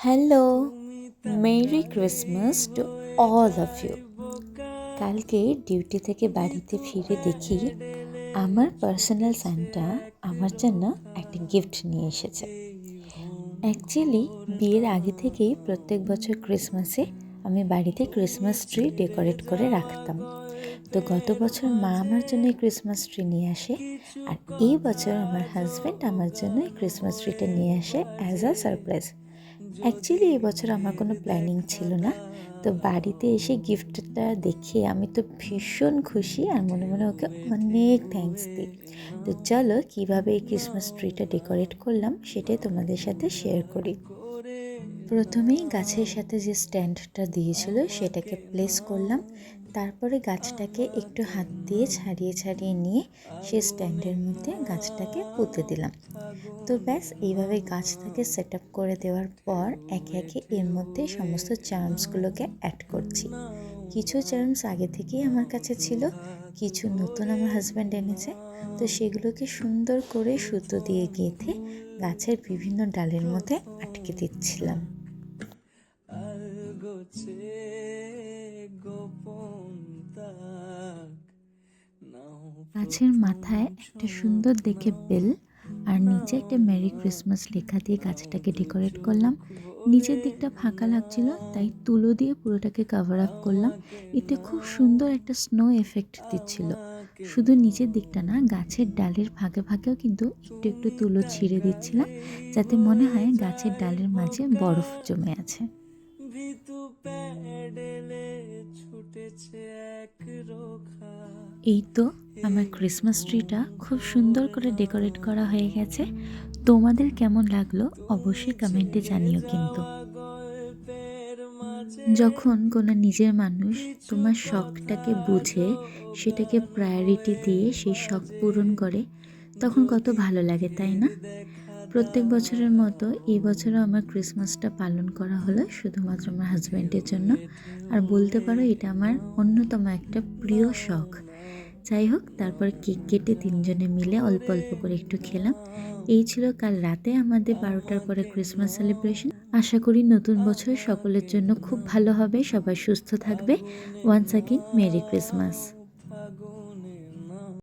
Hello, merry Christmas to all of you. কালকে duty থেকে বাড়িতে ফিরে দেখি আমার পার্সোনাল সান্টা আমার জন্য একটা গিফট নিয়ে এসেছে। অ্যাকচুয়ালি বিয়ের আগে থেকেই প্রত্যেক বছর ক্রিসমাসে আমি বাড়িতে ক্রিসমাস ট্রি ডেকোরেট করে রাখতাম। তো গত বছর মা আমার জন্য ক্রিসমাস ট্রি নিয়ে আসে, আর এই বছর আমার হাজব্যান্ড আমার জন্য এই ক্রিসমাস ট্রিটা নিয়ে আসে অ্যাজ আ সারপ্রাইজ। অ্যাকচুয়ালি এবছর আমার কোনো প্ল্যানিং ছিল না, তো বাড়িতে এসে গিফটটা দেখে আমি তো ভীষণ খুশি আর মনে মনে ওকে অনেক থ্যাঙ্কস দিই। তো চলো কীভাবে এই ক্রিসমাস ট্রিটা ডেকোরেট করলাম সেটাই তোমাদের সাথে শেয়ার করি। প্রথমেই গাছের সাথে যে স্ট্যান্ডটা দিয়েছিল সেটাকে প্লেস করলাম, তারপরে গাছটাকে একটু হাত দিয়ে ছাড়িয়ে ছাড়িয়ে নিয়ে সে স্ট্যান্ডের মধ্যে গাছটাকে পুঁতে দিলাম। তো ব্যাস এইভাবে গাছটাকে সেট আপ করে দেওয়ার পর একে একে এর মধ্যে সমস্ত চার্মসগুলোকে অ্যাড করছি। কিছু চার্মস আগে থেকেই আমার কাছে ছিল, কিছু নতুন আমার হাজব্যান্ড এনেছে। তো সেগুলোকে সুন্দর করে সুতো দিয়ে গেঁথে গাছের বিভিন্ন ডালের মধ্যে আটকে দিচ্ছিলাম। গাছের মাথায় একটা সুন্দর দেখে বেল আর নিচে একটা মেরি ক্রিসমাস লেখা দিয়ে গাছটাকে ডেকোরেট করলাম। নিচের দিকটা ফাঁকা লাগছিল, তাই তুলো দিয়ে পুরোটাকে কভার আপ করলাম। এতে খুব সুন্দর একটা স্নো এফেক্ট দিচ্ছিল। শুধু নিচের দিকটা না, গাছের ডালের ফাঁকে ফাঁকেও কিন্তু একটু একটু তুলো ছিঁড়ে দিচ্ছিলাম, যাতে মনে হয় গাছের ডালের মাঝে বরফ জমে আছে। এই তো আমার ক্রিসমাস ট্রিটা খুব সুন্দর করে ডেকোরেট করা হয়ে গেছে। তোমাদের কেমন লাগলো অবশ্যই কমেন্টে জানিও। কিন্তু যখন কোনো নিজের মানুষ তোমার শখটাকে বুঝে সেটাকে প্রায়োরিটি দিয়ে সেই শখ পূরণ করে, তখন কত ভালো লাগে, তাই না? প্রত্যেক বছরের মতো এই বছরও আমার ক্রিসমাসটা পালন করা হলো শুধুমাত্র আমার হাজব্যান্ডের জন্য। আর বলতে পারো এটা আমার অন্যতম একটা প্রিয় শখ। যাই হোক, তারপর কেক কেটে তিনজনে মিলে অল্প অল্প করে একটু খেলাম। এই ছিল কাল রাতে আমাদের 12টার পরে ক্রিসমাস সেলিব্রেশন। আশা করি নতুন বছর সকলের জন্য খুব ভালো হবে, সবাই সুস্থ থাকবে। Once again merry Christmas.